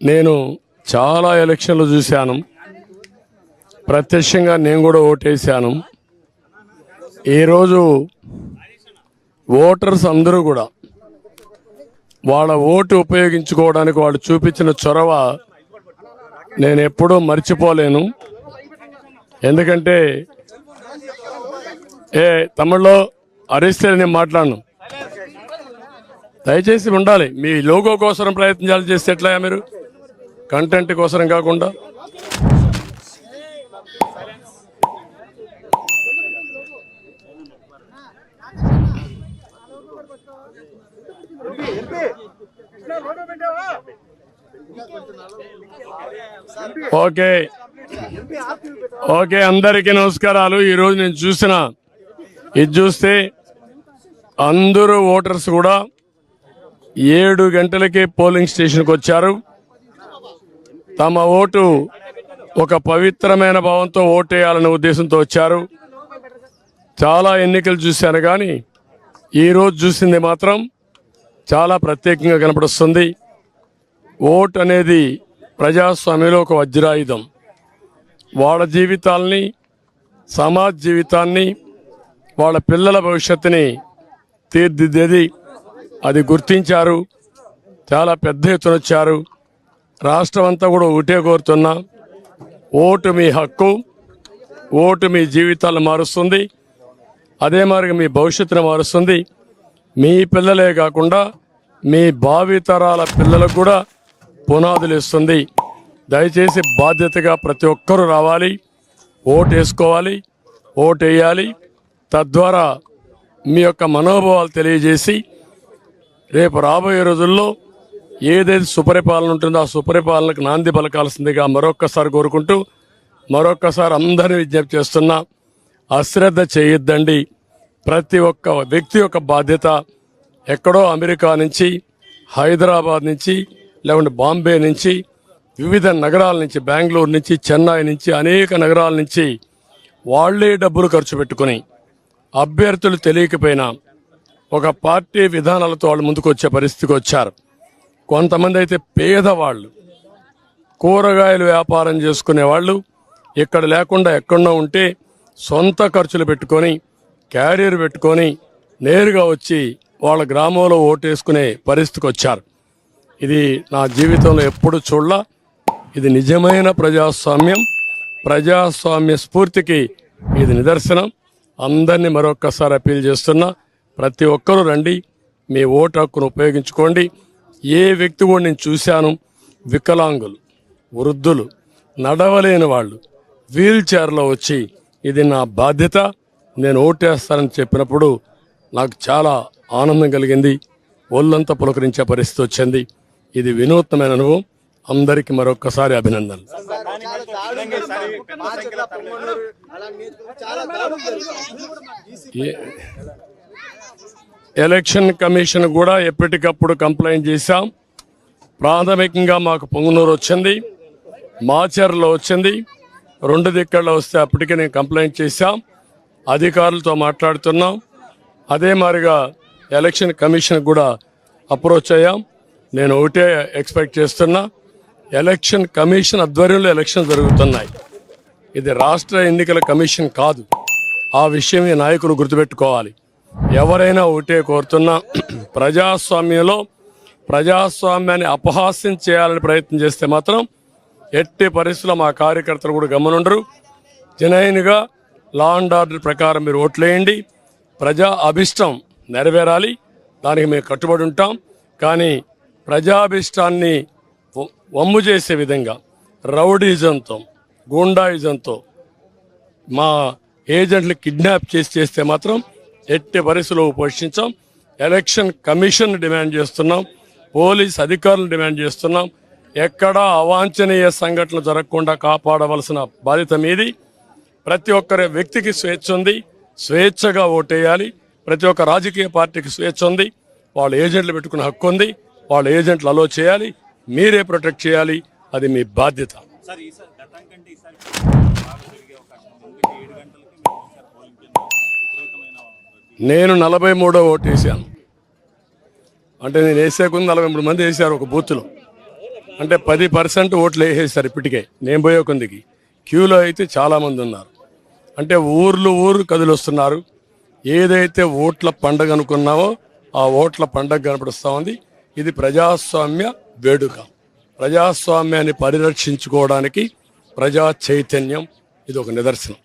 నేను చాలా ఎలక్షన్లు చూశాను. ప్రత్యక్షంగా నేను కూడా ఓటేశాను. ఈరోజు ఓటర్స్ అందరూ కూడా వాళ్ళ ఓటు ఉపయోగించుకోవడానికి వాళ్ళు చూపించిన చొరవ నేను ఎప్పుడూ మర్చిపోలేను. ఎందుకంటే తమిళ్లో అరిస్తే నేను మాట్లాడను. దయచేసి ఉండాలి. మీ లోగో కోసం ప్రయత్నాలు చేస్తే ఎట్లా? మీరు కంటెంట్ కోసం కాకుండా ఓకే ఓకే అందరికీ నమస్కారాలు. ఈరోజు నేను ఇది చూస్తే అందరూ ఓటర్స్ కూడా 7 గంటలకే పోలింగ్ స్టేషన్కి వచ్చారు. తమ ఓటు ఒక పవిత్రమైన భావంతో ఓటేయాలనే ఉద్దేశంతో వచ్చారు. చాలా ఎన్నికలు చూశాను, కానీ ఈరోజు చూసింది మాత్రం చాలా ప్రత్యేకంగా కనపడుస్తుంది. ఓటు అనేది ప్రజాస్వామ్యంలో ఒక వజ్రాయుధం. వాళ్ళ జీవితాల్ని, సమాజ జీవితాన్ని, వాళ్ళ పిల్లల భవిష్యత్తుని తీర్చిదిద్దేది. అది గుర్తించారు. చాలా పెద్ద ఎత్తున వచ్చారు. రాష్ట్రం అంతా కూడా ఒకటే కోరుతున్నా, ఓటు మీ హక్కు. ఓటు మీ జీవితాలను మారుస్తుంది. అదే మాదిరిగా మీ భవిష్యత్తును మారుస్తుంది. మీ పిల్లలే కాకుండా మీ భావితరాల పిల్లలకు కూడా పునాదులు ఇస్తుంది. దయచేసి బాధ్యతగా ప్రతి ఒక్కరూ రావాలి, ఓటు వేసుకోవాలి, ఓటు వేయాలి. తద్వారా మీ యొక్క మనోభావాలు తెలియజేసి రేపు రాబోయే రోజుల్లో ఏదైతే సుపరిపాలన ఉంటుందో ఆ సుపరిపాలనకు నాంది పలకాల్సిందిగా మరొక్కసారి కోరుకుంటూ, మరొక్కసారి అందరినీ విజ్ఞప్తి చేస్తున్నా, అశ్రద్ధ చేయొద్దండి. ప్రతి ఒక్క వ్యక్తి యొక్క బాధ్యత. ఎక్కడో అమెరికా నుంచి, హైదరాబాద్ నుంచి, లేకుంటే బాంబే నుంచి, వివిధ నగరాల నుంచి, బెంగళూరు నుంచి, చెన్నై నుంచి, అనేక నగరాల నుంచి వాళ్లే డబ్బులు ఖర్చు పెట్టుకుని అభ్యర్థులు తెలియకపోయినా ఒక పార్టీ విధానాలతో వాళ్ళు ముందుకు వచ్చే పరిస్థితికి వచ్చారు. కొంతమంది అయితే పేదవాళ్ళు, కూరగాయలు వ్యాపారం చేసుకునే వాళ్ళు, ఇక్కడ లేకుండా ఎక్కడో ఉంటే సొంత ఖర్చులు పెట్టుకొని, క్యారియర్ పెట్టుకొని నేరుగా వచ్చి వాళ్ళ గ్రామంలో ఓటేసుకునే పరిస్థితికి వచ్చారు. ఇది నా జీవితంలో ఎప్పుడు చూడలా. ఇది నిజమైన ప్రజాస్వామ్యం. ప్రజాస్వామ్య స్ఫూర్తికి ఇది నిదర్శనం. అందరినీ మరొక్కసారి అప్పీల్ చేస్తున్నా, ప్రతి ఒక్కరూ రండి, మీ ఓటు హక్కును ఉపయోగించుకోండి. ఏ వ్యక్తి కూడా నేను చూశాను, వికలాంగులు, వృద్ధులు, నడవలేని వాళ్ళు వీల్ చైర్లో వచ్చి ఇది నా బాధ్యత, నేను ఓటేస్తానని చెప్పినప్పుడు నాకు చాలా ఆనందం కలిగింది. ఒళ్ళంతా పులకరించే పరిస్థితి వచ్చింది. ఇది వినూత్నమైన అనుభవం. అందరికీ మరొక్కసారి అభినందనలు. ఎలక్షన్ కమిషన్ కూడా ఎప్పటికప్పుడు కంప్లైంట్ చేశాం. ప్రాథమికంగా మాకు పొంగునూరు వచ్చింది, మాచర్లో వచ్చింది, 2 దిక్కల్లో వస్తే అప్పటికే నేను కంప్లైంట్ చేశాం. అధికారులతో మాట్లాడుతున్నాం. అదే మాదిరిగా ఎలక్షన్ కమిషన్ కూడా అప్రోచ్ అయ్యాం. నేను ఒకటే ఎక్స్పెక్ట్ చేస్తున్నా, ఎలక్షన్ కమిషన్ ఆధ్వర్యంలో ఎలక్షన్ జరుగుతున్నాయి. ఇది రాష్ట్ర ఎన్నికల కమిషన్ కాదు. ఆ విషయం ఈ నాయకులు గుర్తుపెట్టుకోవాలి. ఎవరైనా ఒకటే కోరుతున్నా, ప్రజాస్వామ్యంలో ప్రజాస్వామ్యాన్ని అపహాస్యం చేయాలని ప్రయత్నం చేస్తే మాత్రం ఎట్టి పరిస్థితుల్లో మా కార్యకర్తలు కూడా గమనుండరు. జనైన్గా లా అండ్ ఆర్డర్ ప్రకారం మీరు ఓట్లేయండి. ప్రజా అభిష్టం నెరవేరాలి, దానికి మేము కట్టుబడి ఉంటాం. కానీ ప్రజాభిష్టాన్ని వమ్ము చేసే విధంగా రౌడీజంతో, గూండాయిజంతో మా ఏజెంట్లు కిడ్నాప్ చేస్తే మాత్రం ఎట్టి పరిస్థితుల్లో పోషించాం. ఎలక్షన్ కమిషన్ డిమాండ్ చేస్తున్నాం, పోలీస్ అధికారులను డిమాండ్ చేస్తున్నాం. ఎక్కడా అవాంఛనీయ సంఘటనలు జరగకుండా కాపాడవలసిన బాధ్యత మీది. ప్రతి ఒక్కరి వ్యక్తికి స్వేచ్ఛ ఉంది, స్వేచ్ఛగా ఓటేయాలి. ప్రతి ఒక్క రాజకీయ పార్టీకి స్వేచ్ఛ ఉంది, వాళ్ళ ఏజెంట్లు పెట్టుకునే హక్కు ఉంది. వాళ్ళ ఏజెంట్లు అలో చేయాలి, మీరే ప్రొటెక్ట్ చేయాలి. అది మీ బాధ్యత. నేను 43వ ఓటు వేసాను. అంటే నేను వేసే కొంది 43 మంది వేశారు ఒక బూత్లో. అంటే 10% ఓట్లు వేసేస్తారు ఇప్పటికే. నేను పోయే కొందికి క్యూలో అయితే చాలామంది ఉన్నారు. అంటే ఊరు కదిలొస్తున్నారు. ఏదైతే ఓట్ల పండగ అనుకున్నామో ఆ ఓట్ల పండగ కనపడుస్తూ ఉంది. ఇది ప్రజాస్వామ్య వేడుక. ప్రజాస్వామ్యాన్ని పరిరక్షించుకోవడానికి ప్రజా చైతన్యం ఇది ఒక నిదర్శనం.